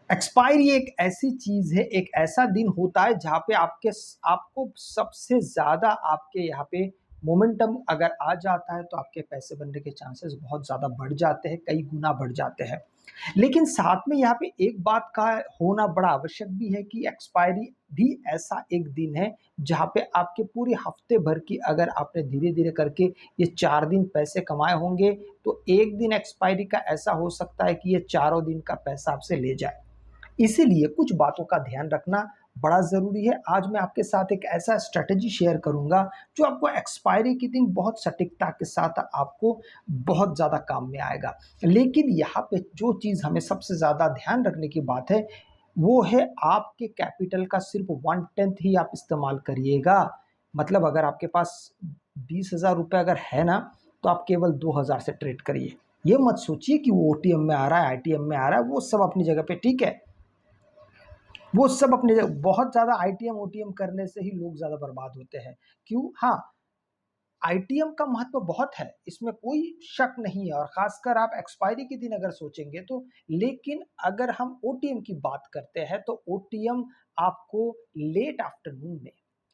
Expiry एक ऐसी चीज है, एक ऐसा दिन होता है जहाँ पे आपको सबसे ज्यादा आपके यहाँ पे मोमेंटम अगर आ जाता है तो आपके पैसे बनने के चांसेस बहुत ज्यादा बढ़ जाते हैं, कई गुना बढ़ जाते हैं। लेकिन साथ में यहाँ पे एक बात का होना बड़ा आवश्यक भी है कि एक्सपायरी भी ऐसा एक दिन है जहाँ पे आपके पूरे हफ्ते भर की अगर आपने धीरे धीरे करके ये 4 दिन पैसे कमाए होंगे तो एक दिन एक्सपायरी का ऐसा हो सकता है कि ये चारों दिन का पैसा आपसे ले जाए। इसीलिए कुछ बातों का ध्यान रखना बड़ा ज़रूरी है। आज मैं आपके साथ एक ऐसा स्ट्रैटेजी शेयर करूँगा जो आपको एक्सपायरी के दिन बहुत सटीकता के साथ आपको बहुत ज़्यादा काम में आएगा। लेकिन यहाँ पे जो चीज़ हमें सबसे ज़्यादा ध्यान रखने की बात है, वो है आपके कैपिटल का सिर्फ़ 1/10 ही आप इस्तेमाल करिएगा। मतलब अगर आपके पास 20,000 रुपए अगर है ना, तो आप केवल 2,000 से ट्रेड करिए। ये मत सोचिए कि वो ओटीएम में आ रहा है, आईटीएम में आ रहा है, वो सब अपनी जगह पे ठीक है। वो सब अपने बहुत ज़्यादा आईटीएम ओटीएम करने से ही लोग ज़्यादा बर्बाद होते हैं। क्यों? हाँ, आईटीएम का महत्व बहुत है, इसमें कोई शक नहीं है और ख़ासकर आप एक्सपायरी के दिन अगर सोचेंगे तो। लेकिन अगर हम ओटीएम की बात करते हैं तो ओटीएम आपको लेट आफ्टरनून में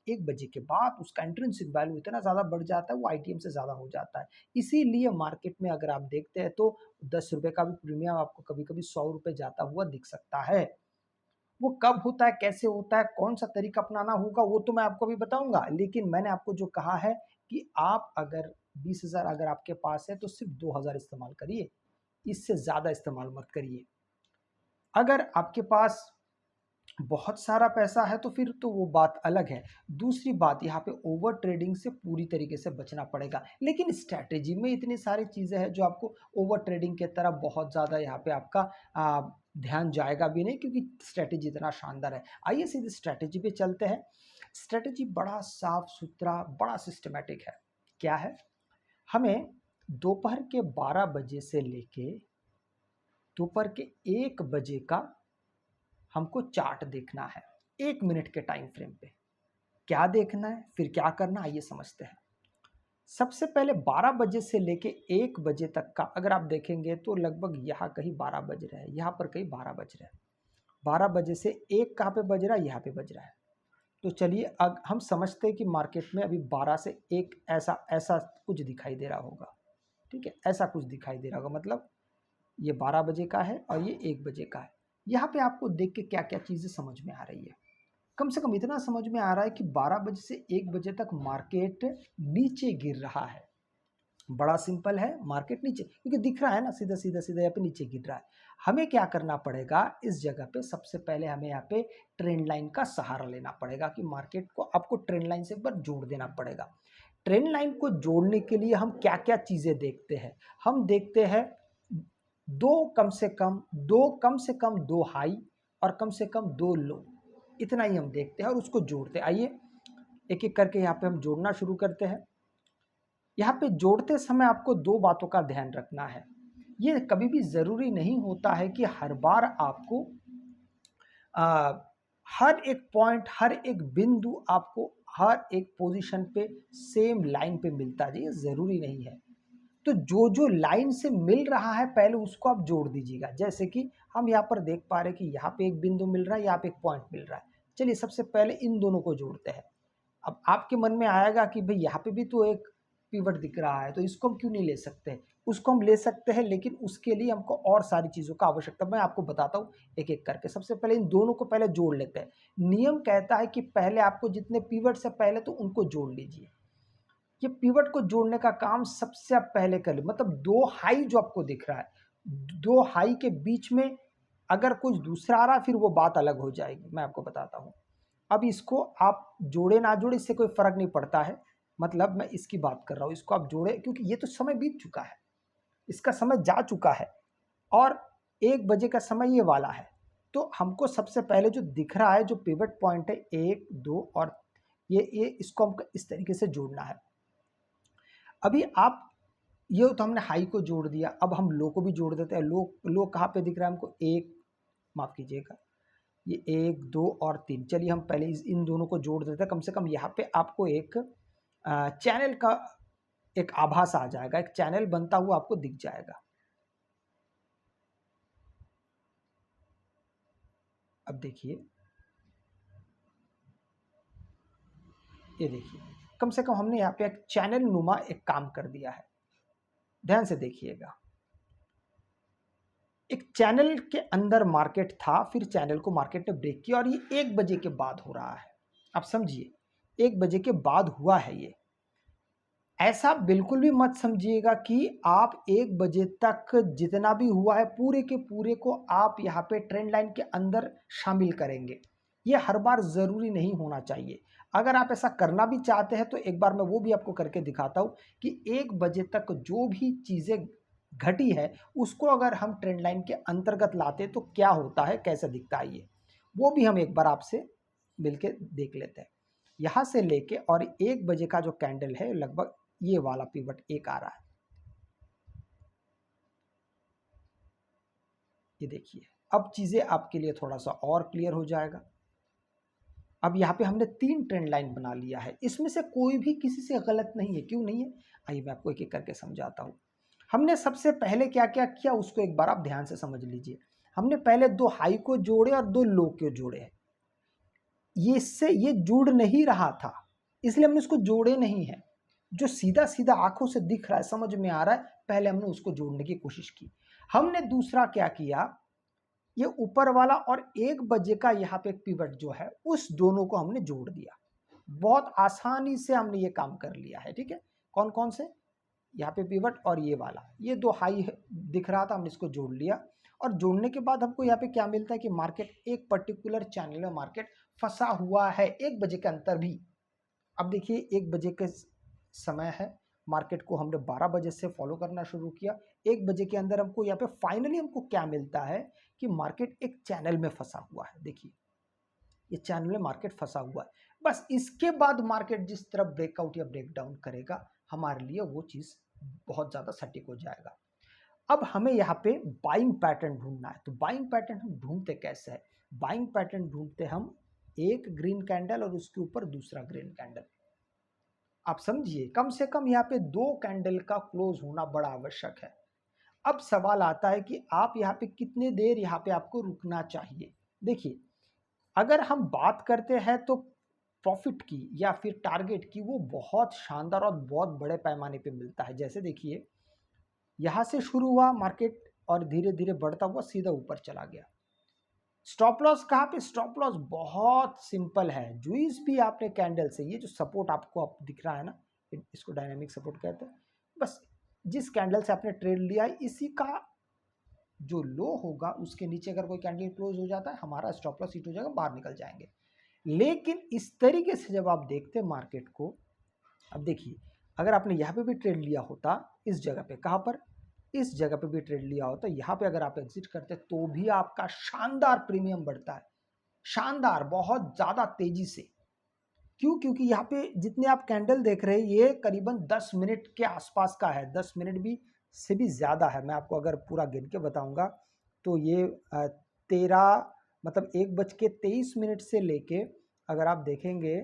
1 बजे के बाद उसका इंट्रिंसिक वैल्यू इतना ज़्यादा बढ़ जाता है, वो आईटीएम से ज़्यादा हो जाता है। इसीलिए मार्केट में अगर आप देखते हैं तो ₹10 का भी प्रीमियम आपको कभी-कभी ₹100 जाता हुआ दिख सकता है। वो कब होता है, कैसे होता है, कौन-सा तरीका अपनाना होगा, वो तो मैं आपको अभी बताऊँगा। लेकिन मैंने आपको जो कहा है कि आप अगर 20,000 अगर आपके पास है, तो सिर्फ़ 2,000 इस्तेमाल करिए, इससे ज़्यादा इस्तेमाल मत करिए। अगर आपके पास बहुत सारा पैसा है तो फिर तो वो बात अलग है। दूसरी बात यहाँ पे ओवर ट्रेडिंग से पूरी तरीके से बचना पड़ेगा। लेकिन स्ट्रैटेजी में इतनी सारी चीज़ें हैं जो आपको ओवर ट्रेडिंग की तरफ बहुत ज़्यादा यहाँ पे आपका ध्यान जाएगा भी नहीं क्योंकि स्ट्रैटेजी इतना शानदार है। आइए सीधे स्ट्रैटेजी पे चलते हैं। स्ट्रैटेजी बड़ा साफ-सुथरा, बड़ा सिस्टमैटिक है। क्या है? हमें दोपहर के 12 बजे से लेके दोपहर के 1 बजे का हमको चार्ट देखना है 1 मिनट के टाइम फ्रेम पे। क्या देखना है, फिर क्या करना है, आइए समझते हैं। सबसे पहले 12 बजे से लेके 1 बजे तक का अगर आप देखेंगे तो लगभग यहाँ कहीं 12 बज रहे हैं, यहाँ पर कहीं 12 बज रहे हैं। 12 बजे से 1 कहाँ पे बज रहा है, यहाँ पे बज रहा है। तो चलिए अब हम समझते हैं कि मार्केट में अभी 12 से 1 ऐसा ऐसा कुछ दिखाई दे रहा होगा। ठीक है, ऐसा कुछ दिखाई दे रहा होगा, मतलब ये 12 बजे का है और ये 1 बजे का है। यहाँ पे आपको देख के क्या-क्या चीज़ें समझ में आ रही है? कम से कम इतना समझ में आ रहा है कि 12 बजे से 1 बजे तक मार्केट नीचे गिर रहा है। बड़ा सिंपल है, मार्केट नीचे क्योंकि दिख रहा है ना सीधा-सीधा यहाँ पे नीचे गिर रहा है। हमें क्या करना पड़ेगा इस जगह पे सबसे पहले हमें यहाँ पे ट्रेंड लाइन का सहारा लेना पड़ेगा कि मार्केट को आपको ट्रेंड लाइन से एक बार जोड़ देना पड़ेगा। ट्रेंड लाइन को जोड़ने के लिए हम क्या-क्या चीज़ें देखते हैं? हम देखते हैं 2 कम से कम 2 हाई और कम से कम 2 लो, इतना ही हम देखते हैं और उसको जोड़ते हैं। आइए एक-एक करके यहाँ पे हम जोड़ना शुरू करते हैं। यहाँ पे जोड़ते समय आपको 2 बातों का ध्यान रखना है। ये कभी भी ज़रूरी नहीं होता है कि हर बार आपको अ, हर एक पॉइंट, हर एक बिंदु आपको हर एक पोज़ीशन पे सेम लाइन पे मिलता है, ये ज़रूरी नहीं है। तो जो-जो लाइन से मिल रहा है पहले उसको आप जोड़ दीजिएगा। जैसे कि हम यहाँ पर देख पा रहे हैं कि यहाँ पे एक बिंदु मिल रहा है, यहाँ पे एक पॉइंट मिल रहा है। चलिए सबसे पहले इन दोनों को जोड़ते हैं। अब आपके मन में आएगा कि भई यहाँ पे भी तो एक पिवट दिख रहा है, तो इसको हम क्यों नहीं ले सकते? उसको हम ले सकते हैं लेकिन उसके लिए हमको और सारी चीज़ों का आवश्यकता मैं आपको बताता हूँ एक-एक करके। सबसे पहले इन दोनों को पहले जोड़ लेते हैं। नियम कहता है कि पहले आपको जितने पिवट्स है पहले तो उनको जोड़ लीजिए। ये पिवट को जोड़ने का काम सबसे आप पहले कर लें, मतलब 2 हाई जो आपको दिख रहा है, 2 हाई के बीच में अगर कुछ दूसरा आ रहा है फिर वो बात अलग हो जाएगी, मैं आपको बताता हूँ। अब इसको आप जोड़े ना जोड़े इससे कोई फ़र्क नहीं पड़ता है, मतलब मैं इसकी बात कर रहा हूँ, इसको आप जोड़े क्योंकि ये तो समय बीत चुका है, इसका समय जा चुका है और 1 बजे का समय ये वाला है। तो हमको सबसे पहले जो दिख रहा है, जो पिवट पॉइंट है 1, 2 और ये इसको हमको इस तरीके से जोड़ना है। अभी आप ये तो हमने हाई को जोड़ दिया, अब हम लो को भी जोड़ देते हैं। लो लो कहाँ पे दिख रहा है हमको? 1 माफ़ कीजिएगा, ये 1, 2 और 3। चलिए हम पहले इन दोनों को जोड़ देते हैं, कम से कम यहाँ पे आपको एक चैनल का एक आभास आ जाएगा, एक चैनल बनता हुआ आपको दिख जाएगा। अब देखिए, ये देखिए, कम से कम हमने यहाँ पे एक चैनल नुमा एक काम कर दिया है। ध्यान से देखिएगा, एक चैनल के अंदर मार्केट था, फिर चैनल को मार्केट ने ब्रेक किया और ये 1 बजे के बाद हो रहा है। आप समझिए, 1 बजे के बाद हुआ है ये। ऐसा बिल्कुल भी मत समझिएगा कि आप 1 बजे तक जितना भी हुआ है पूरे के पूरे को आप यहाँ पे ट्रेंड लाइन के अंदर शामिल करेंगे। ये हर बार ज़रूरी नहीं होना चाहिए। अगर आप ऐसा करना भी चाहते हैं तो एक बार मैं वो भी आपको करके दिखाता हूँ कि 1 बजे तक जो भी चीज़ें घटी है उसको अगर हम ट्रेंड लाइन के अंतर्गत लाते तो क्या होता है, कैसा दिखता है ये, वो भी हम एक बार आपसे मिलके देख लेते हैं। यहाँ से लेके और 1 बजे का जो कैंडल है लगभग ये वाला पिवट एक आ रहा है, ये देखिए। अब चीजें आपके लिए थोड़ा सा और क्लियर हो जाएगा। अब यहाँ पे हमने 3 ट्रेंड लाइन बना लिया है, इसमें से कोई भी किसी से गलत नहीं है। क्यों नहीं है, आइए मैं आपको एक एक करके समझाता हूँ। हमने सबसे पहले क्या क्या किया उसको एक बार आप ध्यान से समझ लीजिए। हमने पहले 2 हाई को जोड़े और 2 लो को जोड़े हैं। ये इससे ये जुड़ नहीं रहा था, इसलिए हमने इसको जोड़े नहीं है। जो सीधा सीधा आंखों से दिख रहा है, समझ में आ रहा है, पहले हमने उसको जोड़ने की कोशिश की। हमने दूसरा क्या किया, ये ऊपर वाला और 1 बजे का यहाँ पे पिवट जो है उस दोनों को हमने जोड़ दिया। बहुत आसानी से हमने ये काम कर लिया है। ठीक है, कौन कौन से, यहाँ पे पिवट और ये वाला, ये 2 हाई दिख रहा था, हमने इसको जोड़ लिया। और जोड़ने के बाद हमको यहाँ पे क्या मिलता है कि मार्केट एक पर्टिकुलर चैनल में मार्केट फंसा हुआ है 1 बजे के अंतर भी। अब देखिए 1 बजे के समय है, मार्केट को हमने 12 बजे से फॉलो करना शुरू किया। 1 बजे के अंदर हमको यहाँ पे फाइनली हमको क्या मिलता है कि मार्केट एक चैनल में फंसा हुआ है। देखिए ये चैनल में मार्केट फंसा हुआ है। बस इसके बाद मार्केट जिस तरफ ब्रेकआउट या ब्रेकडाउन करेगा हमारे लिए वो चीज़ बहुत ज़्यादा सटीक हो जाएगा। अब हमें यहाँ पे बाइंग पैटर्न ढूंढना है। तो बाइंग पैटर्न हम ढूंढते कैसे है, बाइंग पैटर्न ढूंढते हम एक ग्रीन कैंडल और उसके ऊपर दूसरा ग्रीन कैंडल। आप समझिए, कम से कम यहाँ पे 2 कैंडल का क्लोज होना बड़ा आवश्यक है। अब सवाल आता है कि आप यहाँ पे कितने देर यहाँ पे आपको रुकना चाहिए। देखिए अगर हम बात करते हैं तो प्रॉफिट की या फिर टारगेट की, वो बहुत शानदार और बहुत बड़े पैमाने पे मिलता है। जैसे देखिए यहाँ से शुरू हुआ मार्केट और धीरे धीरे बढ़ता हुआ सीधा ऊपर चला गया। स्टॉप लॉस कहाँ पे, स्टॉप लॉस बहुत सिंपल है। जुइस भी आपने कैंडल से, ये जो सपोर्ट आपको आप दिख रहा है ना, इसको डायनामिक सपोर्ट कहते हैं। बस जिस कैंडल से आपने ट्रेड लिया है इसी का जो लो होगा उसके नीचे अगर कोई कैंडल क्लोज हो जाता है हमारा स्टॉप लॉस हिट हो जाएगा, बाहर निकल जाएंगे। लेकिन इस तरीके से जब आप देखते हैं मार्केट को, अब देखिए अगर आपने यहाँ पे भी ट्रेड लिया होता इस जगह पे, कहाँ पर, इस जगह पे भी ट्रेड लिया होता, यहाँ पे अगर आप एग्जिट करते तो भी आपका शानदार प्रीमियम बढ़ता है, शानदार, बहुत ज़्यादा तेजी से। क्यों, क्योंकि यहाँ पे जितने आप कैंडल देख रहे हैं ये करीबन 10 मिनट के आसपास का है, 10 मिनट भी से भी ज़्यादा है। मैं आपको अगर पूरा गिन के बताऊंगा तो ये 13 मतलब 1:23 से लेके अगर आप देखेंगे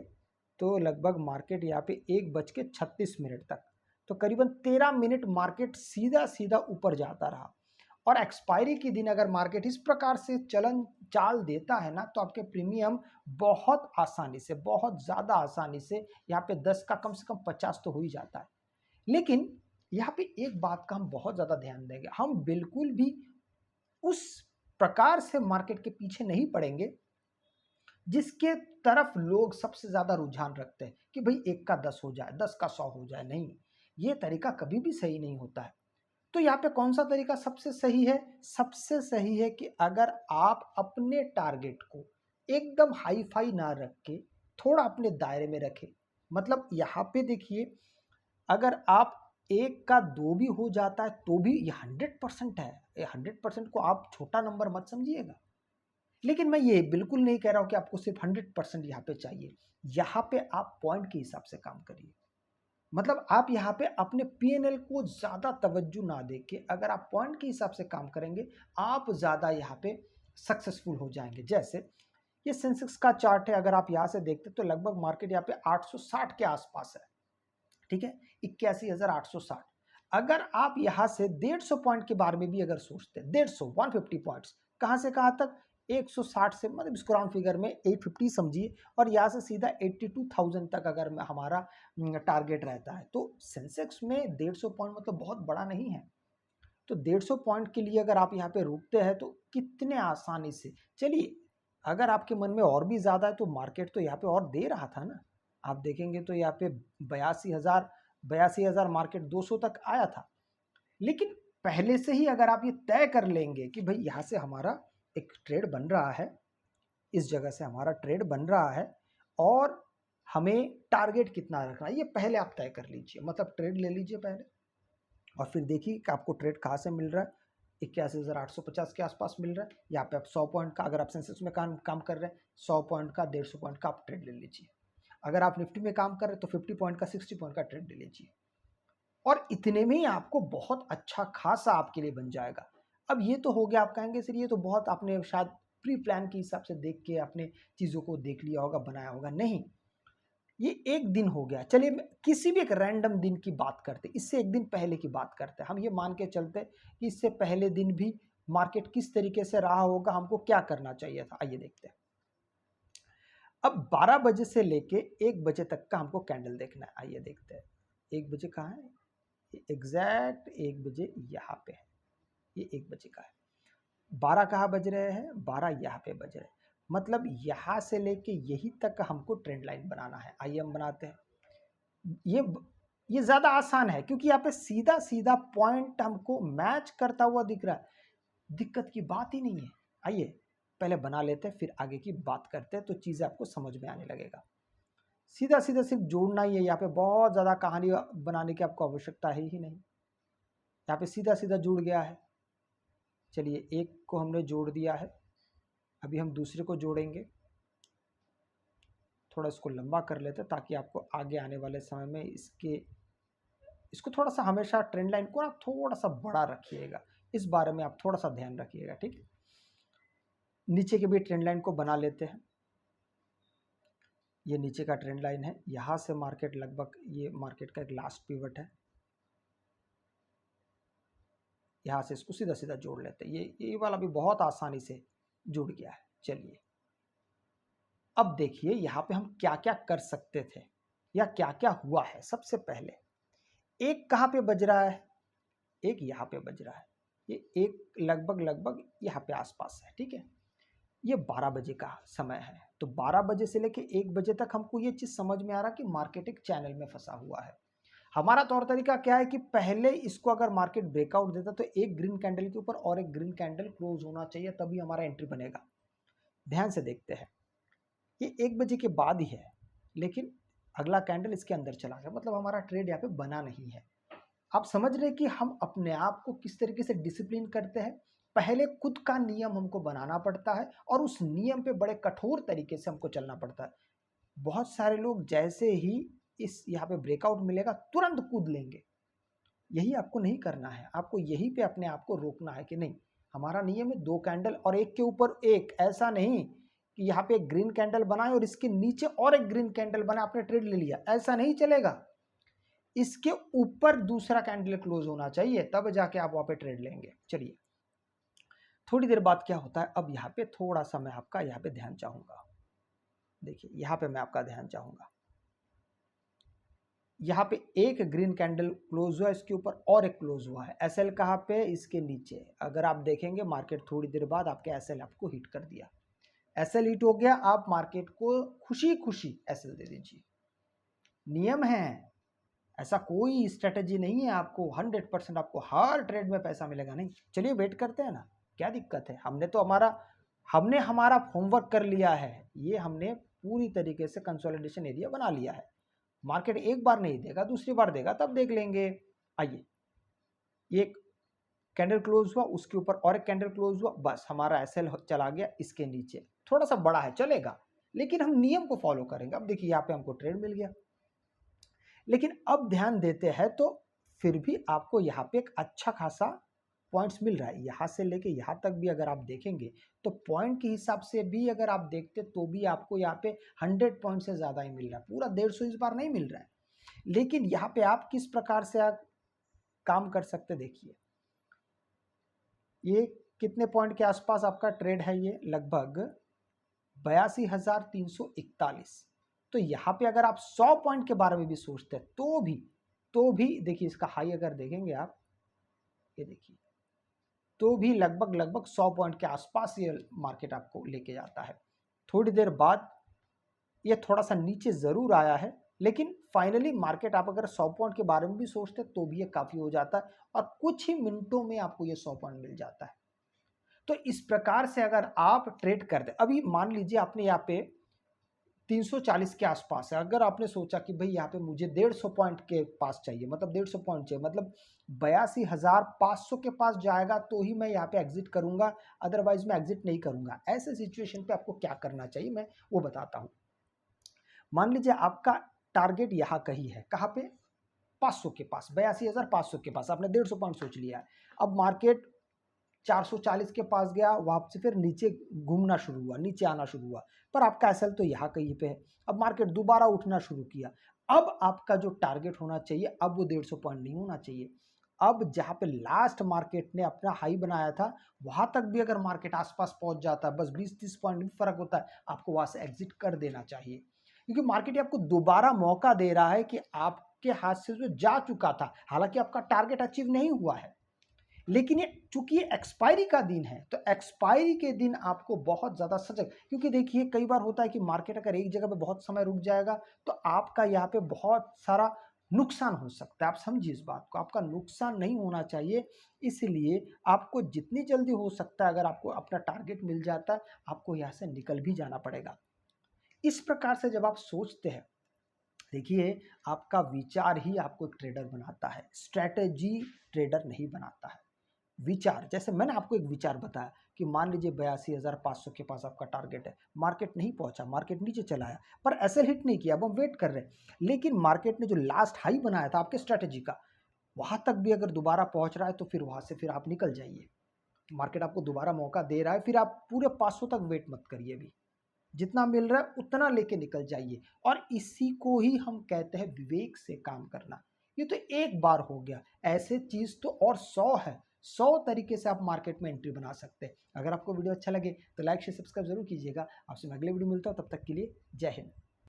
तो लगभग मार्केट यहाँ पे 1:36 तक, तो करीबन 13 मिनट मार्केट सीधा सीधा ऊपर जाता रहा। और एक्सपायरी के दिन अगर मार्केट इस प्रकार से चलन चाल देता है ना तो आपके प्रीमियम बहुत आसानी से, बहुत ज़्यादा आसानी से यहाँ पे 10 का कम से कम 50 तो हो ही जाता है। लेकिन यहाँ पे एक बात का हम बहुत ज़्यादा ध्यान देंगे, हम बिल्कुल भी उस प्रकार से मार्केट के पीछे नहीं पड़ेंगे जिसके तरफ लोग सबसे ज़्यादा रुझान रखते हैं कि भाई 1 का 10 हो जाए, 10 का 100 हो जाए। नहीं, ये तरीका कभी भी सही नहीं होता है। तो यहाँ पे कौन सा तरीका सबसे सही है, सबसे सही है कि अगर आप अपने टारगेट को एकदम हाई फाई ना रख के थोड़ा अपने दायरे में रखें। मतलब यहाँ पे देखिए अगर आप 1 का 2 भी हो जाता है तो भी ये 100% है। ये 100% को आप छोटा नंबर मत समझिएगा। लेकिन मैं ये बिल्कुल नहीं कह रहा हूँ कि आपको सिर्फ 100% यहाँ पे चाहिए। यहाँ पे आप पॉइंट के हिसाब से काम करिए। मतलब आप यहाँ पे अपने पीएनएल को ज़्यादा तवज्जो ना दे के अगर आप पॉइंट के हिसाब से काम करेंगे आप ज़्यादा यहाँ पे सक्सेसफुल हो जाएंगे। जैसे ये सेंसेक्स का चार्ट है, अगर आप यहाँ से देखते तो लगभग मार्केट यहाँ पे 860 के आसपास है। ठीक है, 81,860। अगर आप यहाँ से 150 पॉइंट के बारे में भी अगर सोचते हैं, 150 150 पॉइंट्स, कहाँ से कहाँ तक, 160 से मतलब इसको राउंड फिगर में 850 समझिए, और यहाँ से सीधा 82,000 तक अगर हमारा टारगेट रहता है, तो सेंसेक्स में 150 पॉइंट मतलब बहुत बड़ा नहीं है। तो 150 पॉइंट के लिए अगर आप यहाँ पे रुकते हैं तो कितने आसानी से, चलिए अगर आपके मन में और भी ज़्यादा है तो मार्केट तो यहाँ पे और दे रहा था ना। आप देखेंगे तो यहाँ पे 82,000 मार्केट 200 तक आया था। लेकिन पहले से ही अगर आप ये तय कर लेंगे कि भाई यहाँ से हमारा एक ट्रेड बन रहा है, इस जगह से हमारा ट्रेड बन रहा है और हमें टारगेट कितना रखना है, ये पहले आप तय कर लीजिए। मतलब ट्रेड ले लीजिए पहले और फिर देखिए कि आपको ट्रेड कहाँ से मिल रहा है। 81,850 के आसपास मिल रहा है। यहाँ पे आप 100 पॉइंट का, अगर आप सेंसेक्स में काम कर रहे हैं, 100 पॉइंट का, 150 पॉइंट का आप ट्रेड ले लीजिए। अगर आप निफ्टी में काम कर रहे हैं तो 50 पॉइंट का, 60 पॉइंट का ट्रेड ले लीजिए, और इतने में ही आपको बहुत अच्छा खासा आपके लिए बन जाएगा। अब ये तो हो गया, आप कहेंगे सर ये तो बहुत आपने शायद प्री प्लान के हिसाब से देख के आपने चीज़ों को देख लिया होगा, बनाया होगा। नहीं, ये एक दिन हो गया। चलिए किसी भी एक रैंडम दिन की बात करते, इससे एक दिन पहले की बात करते हैं। हम ये मान के चलते कि इससे पहले दिन भी मार्केट किस तरीके से रहा होगा, हमको क्या करना चाहिए था, आइए देखते हैं। अब 12 बजे से लेके 1 बजे तक का हमको कैंडल देखना है, आइए देखते हैं। 1 बजे कहाँ है, एग्जैक्ट 1 बजे यहाँ पे है, ये 1 बजे का है। 12 कहाँ बज रहे हैं, 12 यहाँ पे बज रहे हैं। मतलब यहाँ से लेके यही तक हमको ट्रेंड लाइन बनाना है। आइए हम बनाते हैं। ये ज़्यादा आसान है क्योंकि यहाँ पे सीधा सीधा पॉइंट हमको मैच करता हुआ दिख रहा है, दिक्कत की बात ही नहीं है। आइए पहले बना लेते हैं, फिर आगे की बात करते हैं, तो चीज़ें आपको समझ में आने लगेगा। सीधा सीधा सिर्फ जोड़ना ही है, यहाँ पे बहुत ज़्यादा कहानी बनाने की आपको आवश्यकता है ही नहीं। यहाँ पे सीधा सीधा जुड़ गया है। चलिए एक को हमने जोड़ दिया है, अभी हम दूसरे को जोड़ेंगे। थोड़ा इसको लंबा कर लेते हैं ताकि आपको आगे आने वाले समय में इसको थोड़ा सा, हमेशा ट्रेंड लाइन को आप थोड़ा सा बड़ा रखिएगा, इस बारे में आप थोड़ा सा ध्यान रखिएगा, ठीक है। नीचे के भी ट्रेंड लाइन को बना लेते हैं। ये नीचे का ट्रेंड लाइन है, यहाँ से मार्केट लगभग, ये मार्केट का एक लास्ट पिवट है, यहाँ से इसको सीधा सीधा जोड़ लेते हैं। ये वाला भी बहुत आसानी से जुड़ गया है। चलिए अब देखिए यहाँ पे हम क्या क्या कर सकते थे या क्या क्या हुआ है। सबसे पहले एक कहाँ पे बज रहा है, एक यहाँ पे बज रहा है, ये एक लगभग यहाँ पे आसपास है, ठीक है। ये 12 बजे का समय है, तो 12 बजे से लेके 1 बजे तक हमको ये चीज़ समझ में आ रहा कि मार्केट एक चैनल में फंसा हुआ है। हमारा तौर तरीका क्या है कि पहले इसको अगर मार्केट ब्रेकआउट देता तो एक ग्रीन कैंडल के ऊपर और एक ग्रीन कैंडल क्लोज होना चाहिए, तभी हमारा एंट्री बनेगा। ध्यान से देखते हैं, ये 1 बजे के बाद ही है, लेकिन अगला कैंडल इसके अंदर चला गया, मतलब हमारा ट्रेड यहाँ पे बना नहीं है। आप समझ रहे हैं कि हम अपने आप को किस तरीके से डिसिप्लिन करते हैं। पहले खुद का नियम हमको बनाना पड़ता है और उस नियम पे बड़े कठोर तरीके से हमको चलना पड़ता है। बहुत सारे लोग जैसे ही इस यहाँ पे ब्रेकआउट मिलेगा तुरंत कूद लेंगे, यही आपको नहीं करना है। आपको यही पे अपने आप को रोकना है कि नहीं, हमारा नियम है 2 कैंडल और एक के ऊपर एक, ऐसा नहीं कि यहाँ पे एक ग्रीन कैंडल बनाए और इसके नीचे और एक ग्रीन कैंडल बनाए, आपने ट्रेड ले लिया, ऐसा नहीं चलेगा। इसके ऊपर दूसरा कैंडल क्लोज होना चाहिए, तब जाके आप वहां पे ट्रेड लेंगे। चलिए थोड़ी देर बाद क्या होता है, अब यहाँ पे थोड़ा सा मैं आपका यहाँ पे ध्यान चाहूंगा। देखिए यहाँ पे मैं आपका ध्यान चाहूंगा, यहाँ पे एक ग्रीन कैंडल क्लोज हुआ, इसके ऊपर और एक क्लोज हुआ है। एसएल कहाँ पे, इसके नीचे। अगर आप देखेंगे मार्केट थोड़ी देर बाद आपके एसएल आपको हिट कर दिया, एसएल हिट हो गया, आप मार्केट को खुशी खुशी एसएल दे दीजिए। नियम है, ऐसा कोई स्ट्रेटजी नहीं है आपको 100% आपको हर ट्रेड में पैसा मिलेगा, नहीं। चलिए वेट करते हैं ना, क्या दिक्कत है। हमने हमारा होमवर्क कर लिया है, ये हमने पूरी तरीके से कंसोलिडेशन एरिया बना लिया है। मार्केट एक बार नहीं देगा, दूसरी बार देगा, तब देख लेंगे। आइए एक कैंडल क्लोज हुआ, उसके ऊपर और एक कैंडल क्लोज हुआ, बस हमारा एसएल चला गया इसके नीचे। थोड़ा सा बड़ा है चलेगा, लेकिन हम नियम को फॉलो करेंगे। अब देखिए यहाँ पे हमको ट्रेड मिल गया, लेकिन अब ध्यान देते हैं तो फिर भी आपको यहाँ पे एक अच्छा खासा पॉइंट्स मिल रहा है। यहाँ से लेके यहाँ तक भी अगर आप देखेंगे तो पॉइंट के हिसाब से भी अगर आप देखते तो भी आपको यहाँ पे 100 पॉइंट से ज़्यादा ही मिल रहा है, पूरा 150 इस बार नहीं मिल रहा है। लेकिन यहाँ पे आप किस प्रकार से आप काम कर सकते, देखिए ये कितने पॉइंट के आसपास आपका ट्रेड है ये? लगभग 82,341। तो यहाँ पे अगर आप 100 पॉइंट के बारे में भी सोचते हैं तो भी देखिए इसका हाई अगर देखेंगे आप, ये देखिए, तो भी लगभग 100 पॉइंट के आसपास ये मार्केट आपको लेके जाता है। थोड़ी देर बाद ये थोड़ा सा नीचे ज़रूर आया है, लेकिन फाइनली मार्केट आप अगर 100 पॉइंट के बारे में भी सोचते हैं तो भी ये काफ़ी हो जाता है और कुछ ही मिनटों में आपको ये 100 पॉइंट मिल जाता है। तो इस प्रकार से अगर आप ट्रेड कर दें, अभी मान लीजिए आपने यहाँ पे 340 के आसपास है, अगर आपने सोचा कि भाई यहाँ पे मुझे 150 पॉइंट के पास चाहिए, मतलब 150 पॉइंट चाहिए, मतलब 82,500 के पास जाएगा तो ही मैं यहाँ पे एग्जिट करूंगा, अदरवाइज मैं एग्जिट नहीं करूंगा। ऐसे सिचुएशन पे आपको क्या करना चाहिए मैं वो बताता हूँ। मान लीजिए आपका टारगेट यहाँ कहीं है, कहाँ पे? 500 के पास, 82,500 के पास आपने 150 पॉइंट सोच लिया है। अब मार्केट 440 के पास गया, वहाँ से फिर नीचे घूमना शुरू हुआ, नीचे आना शुरू हुआ, पर आपका एसएल तो यहाँ कहीं पे है। अब मार्केट दोबारा उठना शुरू किया, अब आपका जो टारगेट होना चाहिए, अब वो 150 पॉइंट नहीं होना चाहिए। अब जहाँ पे लास्ट मार्केट ने अपना हाई बनाया था, वहाँ तक भी अगर मार्केट आसपास पहुँच जाता है, बस 20-30 पॉइंट भी फर्क होता है, आपको वहाँ से एग्जिट कर देना चाहिए, क्योंकि मार्केट आपको दोबारा मौका दे रहा है कि आपके हाथ से जो जा चुका था, हालांकि आपका टारगेट अचीव नहीं हुआ है, लेकिन ये चूंकि ये एक्सपायरी का दिन है, तो एक्सपायरी के दिन आपको बहुत ज़्यादा सजग, क्योंकि देखिए कई बार होता है कि मार्केट अगर एक जगह पे बहुत समय रुक जाएगा तो आपका यहाँ पे बहुत सारा नुकसान हो सकता है। आप समझिए इस बात को, आपका नुकसान नहीं होना चाहिए, इसलिए आपको जितनी जल्दी हो सकता है, अगर आपको अपना टारगेट मिल जाता है, आपको यहाँ से निकल भी जाना पड़ेगा। इस प्रकार से जब आप सोचते हैं, देखिए आपका विचार ही आपको ट्रेडर बनाता है, स्ट्रैटेजी ट्रेडर नहीं बनाता है। विचार, जैसे मैंने आपको एक विचार बताया कि मान लीजिए 82,500 के पास आपका टारगेट है, मार्केट नहीं पहुंचा, मार्केट नीचे चला आया, पर एसएल हिट नहीं किया, अब हम वेट कर रहे हैं, लेकिन मार्केट ने जो लास्ट हाई बनाया था आपके स्ट्रैटेजी का, वहां तक भी अगर दोबारा पहुंच रहा है तो फिर वहां से फिर आप निकल जाइए। मार्केट आपको दोबारा मौका दे रहा है, फिर आप पूरे 500 तक वेट मत करिए, भी जितना मिल रहा है उतना लेके निकल जाइए। और इसी को ही हम कहते हैं विवेक से काम करना। ये तो एक बार हो गया, ऐसे चीज तो और 100 है, 100 तरीके से आप मार्केट में एंट्री बना सकते हैं। अगर आपको वीडियो अच्छा लगे तो लाइक शेयर सब्सक्राइब जरूर कीजिएगा। आपसे मैं अगले वीडियो मिलता हूँ, तब तक के लिए जय हिंद।